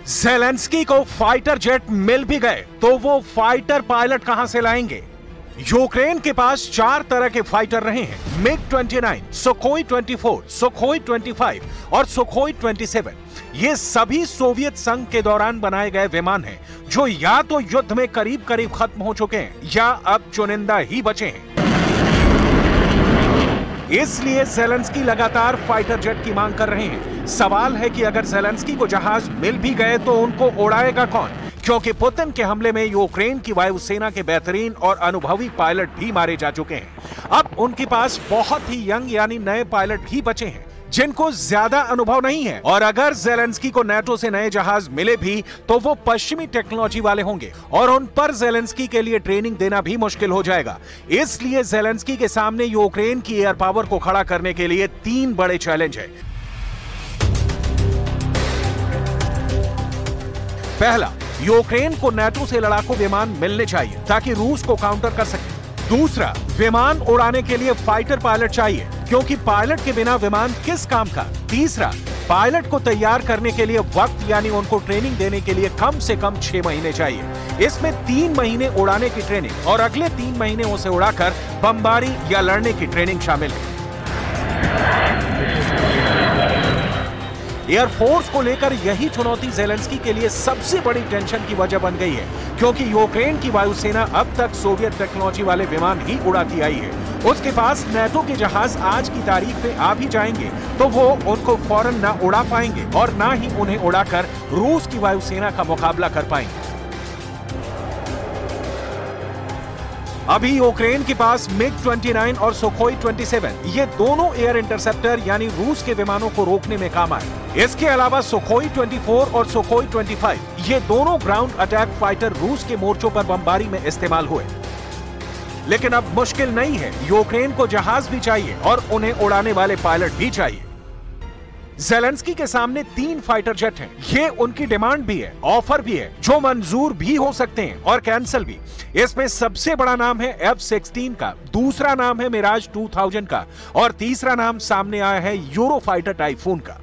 Zelensky को fighter jet मिल भी गए तो वो फाइटर पायलट कहां से लाएंगे? यूक्रेन के पास 4 तरह के फाइटर रहे हैं, मिग-29, सुखोई 24, सुखोई 25 और सुखोई 27। ये सभी सोवियत संघ के दौरान बनाए गए विमान हैं, जो या तो युद्ध में करीब करीब खत्म हो चुके हैं या अब चुनिंदा ही बचे हैं। इसलिए ज़ेलेंस्की लगातार फाइटर जेट की मांग कर रहे हैं। सवाल है कि अगर ज़ेलेंस्की को जहाज मिल भी गए तो उनको उड़ाएगा कौन? क्योंकि पुतिन के हमले में यूक्रेन की वायुसेना के बेहतरीन और अनुभवी पायलट भी मारे जा चुके हैं। अब उनके पास बहुत ही यंग यानी नए पायलट ही बचे हैं, जिनको ज्यादा अनुभव नहीं है। और अगर ज़ेलेंस्की को नाटो से नए जहाज मिले भी तो वो पश्चिमी टेक्नोलॉजी वाले होंगे और उन पर ज़ेलेंस्की के लिए ट्रेनिंग देना भी मुश्किल हो जाएगा। इसलिए ज़ेलेंस्की के सामने यूक्रेन की एयर पावर को खड़ा करने के लिए 3 बड़े चैलेंज हैं। पहला, यूक्रेन को नाटो से लड़ाकू विमान मिलने चाहिए ताकि रूस को काउंटर कर सके। दूसरा, विमान उड़ाने के लिए फाइटर पायलट चाहिए, क्योंकि पायलट के बिना विमान किस काम का। तीसरा, पायलट को तैयार करने के लिए वक्त यानी उनको ट्रेनिंग देने के लिए कम से कम 6 महीने चाहिए। इसमें 3 महीने उड़ाने की ट्रेनिंग और अगले 3 महीने उसे उड़ाकर बमबारी या लड़ने की ट्रेनिंग शामिल है। एयरफोर्स को लेकर यही चुनौती ज़ेलेंस्की के लिए सबसे बड़ी टेंशन की वजह बन गई है, क्योंकि यूक्रेन की वायुसेना अब तक सोवियत टेक्नोलॉजी वाले विमान ही उड़ाती आई है। उसके पास नाटो के जहाज आज की तारीख में आ भी जाएंगे तो वो उनको फौरन ना उड़ा पाएंगे और ना ही उन्हें उड़ाकर रूस की वायुसेना का मुकाबला कर पाएंगे। अभी यूक्रेन के पास मिग-29 और सुखोई 27 ये दोनों एयर इंटरसेप्टर यानी रूस के विमानों को रोकने में काम आए। इसके अलावा सुखोई 24 और सुखोई 25 ये दोनों ग्राउंड अटैक फाइटर रूस के मोर्चों पर बमबारी में इस्तेमाल हुए। लेकिन अब मुश्किल नहीं है, यूक्रेन को जहाज भी चाहिए और उन्हें उड़ाने वाले पायलट भी चाहिए। ज़ेलेंस्की के सामने 3 फाइटर जेट हैं। ये उनकी डिमांड भी है, ऑफर भी है, जो मंजूर भी हो सकते हैं और कैंसिल भी। इसमें सबसे बड़ा नाम है F-16 का, दूसरा नाम है मिराज 2000 का और तीसरा नाम सामने आया है यूरोफाइटर टाइफून का।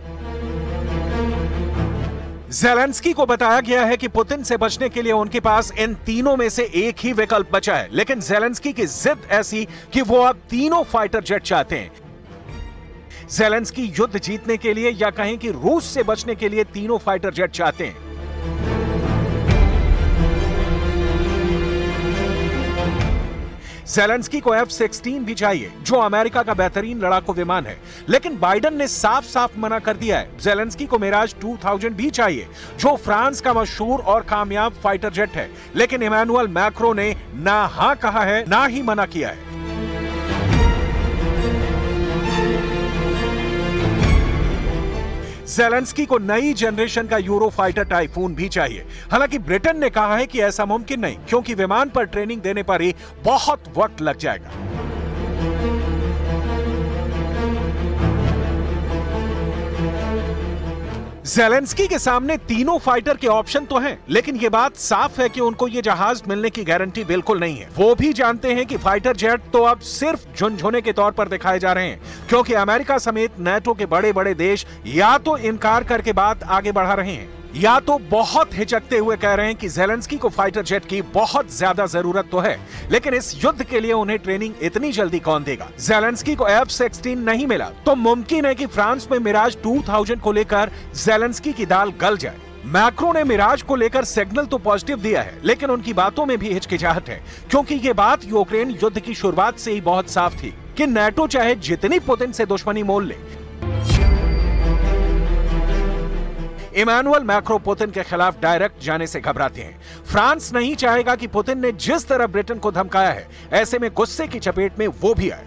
ज़ेलेंस्की को बताया गया है कि पुतिन से बचने के लिए उनके पास इन तीनों में से एक ही विकल्प बचा है, लेकिन ज़ेलेंस्की की जिद ऐसी कि वो अब तीनों फाइटर जेट चाहते हैं। ज़ेलेंस्की युद्ध जीतने के लिए या कहें कि रूस से बचने के लिए तीनों फाइटर जेट चाहते हैं। ज़ेलेंस्की को F-16 भी चाहिए, जो अमेरिका का बेहतरीन लड़ाकू विमान है, लेकिन बाइडेन ने साफ साफ मना कर दिया है। ज़ेलेंस्की को मिराज 2000 भी चाहिए, जो फ्रांस का मशहूर और कामयाब फाइटर जेट है, लेकिन इमैनुअल मैक्रो ने ना हाँ कहा है ना ही मना किया है। ज़ेलेंस्की को नई जनरेशन का यूरोफाइटर टाइफून भी चाहिए। हालांकि ब्रिटेन ने कहा है कि ऐसा मुमकिन नहीं, क्योंकि विमान पर ट्रेनिंग देने पर ही बहुत वक्त लग जाएगा। ज़ेलेंस्की के सामने तीनों फाइटर के ऑप्शन तो हैं, लेकिन यह बात साफ है कि उनको ये जहाज मिलने की गारंटी बिल्कुल नहीं है। वो भी जानते हैं कि फाइटर जेट तो अब सिर्फ झुनझुने के तौर पर दिखाए जा रहे हैं, क्योंकि अमेरिका समेत नाटो के बड़े बड़े देश या तो इनकार करके बात आगे बढ़ा रहे हैं या तो बहुत हिचकते हुए कह रहे हैं कि ज़ेलेंस्की को फाइटर जेट की बहुत ज्यादा जरूरत तो है, लेकिन इस युद्ध के लिए उन्हें ट्रेनिंग इतनी जल्दी कौन देगा। ज़ेलेंस्की को F-16 नहीं मिला तो मुमकिन है कि फ्रांस में मिराज 2000 को लेकर ज़ेलेंस्की की दाल गल जाए। मैक्रो ने मिराज को लेकर सिग्नल तो पॉजिटिव दिया है, लेकिन उनकी बातों में भी हिचकिचाहट है, क्योंकि ये बात यूक्रेन युद्ध की शुरुआत से ही बहुत साफ थी कि नाटो चाहे जितनी पुतिन से दुश्मनी मोल ले, इमैनुअल मैक्रो पुतिन के खिलाफ डायरेक्ट जाने से घबराते हैं। फ्रांस नहीं चाहेगा कि पुतिन ने जिस तरह ब्रिटेन को धमकाया है, ऐसे में गुस्से की चपेट में वो भी आए।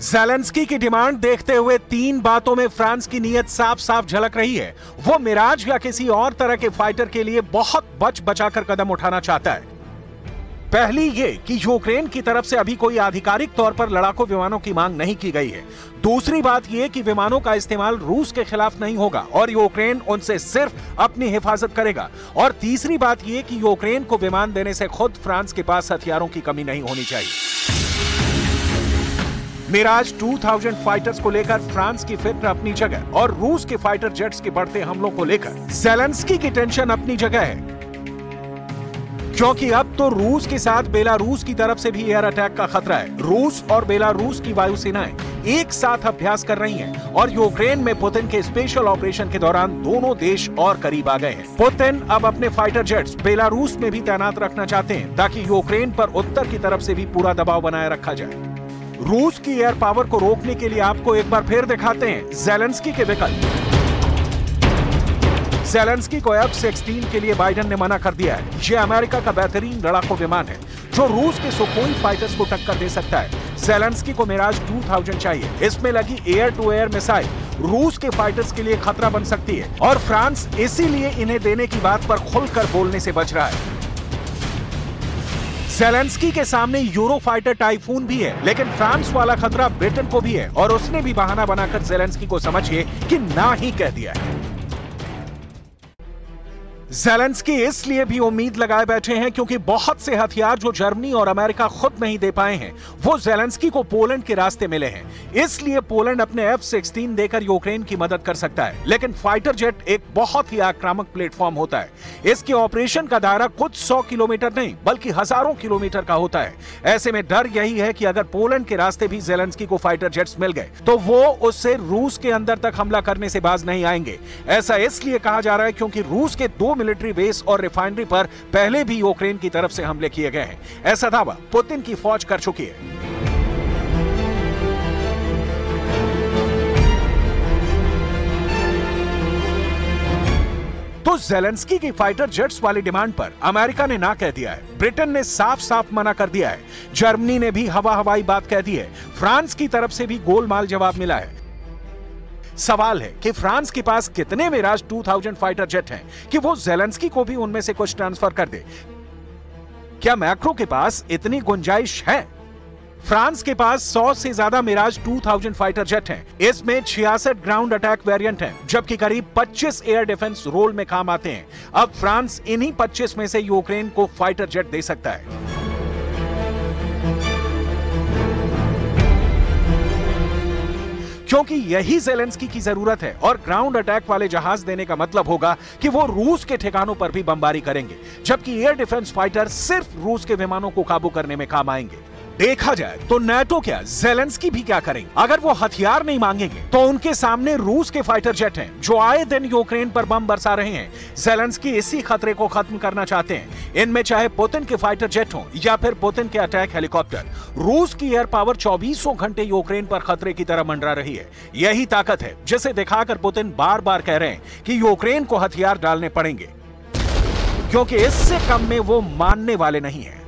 ज़ेलेंस्की की डिमांड देखते हुए 3 बातों में फ्रांस की नीयत साफ साफ झलक रही है। वो मिराज या किसी और तरह के फाइटर के लिए बहुत बच बचाकर कदम उठाना चाहता है। पहली ये कि यूक्रेन की तरफ से अभी कोई आधिकारिक तौर पर लड़ाकू विमानों की मांग नहीं की गई है। दूसरी बात ये कि विमानों का इस्तेमाल रूस के खिलाफ नहीं होगा और यूक्रेन उनसे सिर्फ अपनी हिफाजत करेगा। और तीसरी बात ये कि यूक्रेन को विमान देने से खुद फ्रांस के पास हथियारों की कमी नहीं होनी चाहिए। मिराज 2000 फाइटर्स को लेकर फ्रांस की फिक्र अपनी जगह और रूस के फाइटर जेट्स के बढ़ते हमलों को लेकर ज़ेलेंस्की की टेंशन अपनी जगह है, क्योंकि अब तो रूस के साथ बेलारूस की तरफ से भी एयर अटैक का खतरा है। रूस और बेलारूस की वायुसेनाएं एक साथ अभ्यास कर रही हैं और यूक्रेन में पुतिन के स्पेशल ऑपरेशन के दौरान दोनों देश और करीब आ गए हैं। पुतिन अब अपने फाइटर जेट्स बेलारूस में भी तैनात रखना चाहते हैं ताकि यूक्रेन पर उत्तर की तरफ से भी पूरा दबाव बनाए रखा जाए। रूस की एयर पावर को रोकने के लिए आपको एक बार फिर दिखाते हैं ज़ेलेंस्की के विकल्प। ज़ेलेंस्की को F-16 के लिए बाइडेन ने मना कर दिया है। यह अमेरिका का बेहतरीन लड़ाकू विमान है जो रूस के सुखोई फाइटर्स को टक्कर दे सकता है। ज़ेलेंस्की को मिराज 2000 चाहिए। इसमें लगी एयर टू एयर मिसाइल रूस के फाइटर्स के लिए खतरा बन सकती है और फ्रांस इसीलिए इन्हें देने की बात पर खुलकर बोलने से बच रहा है। ज़ेलेंस्की के सामने यूरो फाइटर टाइफून भी है, लेकिन फ्रांस वाला खतरा ब्रिटेन को भी है और उसने भी बहाना बनाकर ज़ेलेंस्की को समझिए कि ना ही कह दिया है। ज़ेलेंस्की इसलिए भी उम्मीद लगाए बैठे हैं क्योंकि बहुत से हथियार जो जर्मनी और अमेरिका खुद नहीं दे पाए हैं वो ज़ेलेंस्की को पोलैंड के रास्ते मिले हैं। इसलिए पोलैंड अपने F-16 देकर यूक्रेन की मदद कर सकता है। लेकिन फाइटर जेट एक बहुत ही आक्रामक प्लेटफॉर्म होता है। इसके ऑपरेशन का दायरा कुछ 100 किलोमीटर नहीं बल्कि हजारों किलोमीटर का होता है। ऐसे में डर यही है कि अगर पोलैंड के रास्ते भी ज़ेलेंस्की को फाइटर जेट्स मिल गए तो वो उससे रूस के अंदर तक हमला करने से बाज नहीं आएंगे। ऐसा इसलिए कहा जा रहा है क्योंकि रूस के 2 मिलिट्री बेस और रिफाइनरी पर पहले भी यूक्रेन की तरफ से हमले किए गए हैं। ऐसा दावा पुतिन की फौज कर चुकी है। तो ज़ेलेंस्की की फाइटर जेट्स वाली डिमांड पर अमेरिका ने ना कह दिया है। ब्रिटेन ने साफ साफ मना कर दिया है। जर्मनी ने भी हवाई बात कह दी है। फ्रांस की तरफ से भी गोलमाल जवाब मिला है। सवाल है कि फ्रांस के पास कितने मिराज 2000 फाइटर जेट हैं कि वो ज़ेलेंस्की को भी उनमें से कुछ ट्रांसफर कर दे। क्या मैक्रो के पास इतनी गुंजाइश है? फ्रांस के पास 100 से ज्यादा मिराज 2000 फाइटर जेट हैं। इसमें 66 ग्राउंड अटैक वेरिएंट हैं, जबकि करीब 25 एयर डिफेंस रोल में काम आते हैं। अब फ्रांस इन्हीं 25 में से यूक्रेन को फाइटर जेट दे सकता है। क्योंकि यही ज़ेलेंस्की की जरूरत है और ग्राउंड अटैक वाले जहाज देने का मतलब होगा कि वो रूस के ठिकानों पर भी बमबारी करेंगे, जबकि एयर डिफेंस फाइटर सिर्फ रूस के विमानों को काबू करने में काम आएंगे। देखा जाए तो नाटो क्या ज़ेलेंस्की भी क्या करेंगे? अगर वो हथियार नहीं मांगेंगे तो उनके सामने रूस के फाइटर जेट हैं जो आए दिन यूक्रेन पर बम बरसा रहे हैं। ज़ेलेंस्की इसी खतरे को खत्म करना चाहते हैं। इनमें चाहे पुतिन के फाइटर जेट हों या फिर पुतिन के अटैक हेलीकॉप्टर, रूस की एयर पावर 24 घंटे यूक्रेन पर खतरे की तरह मंडरा रही है। यही ताकत है जिसे दिखाकर पुतिन बार बार कह रहे हैं कि यूक्रेन को हथियार डालने पड़ेंगे, क्योंकि इससे कम में वो मानने वाले नहीं है।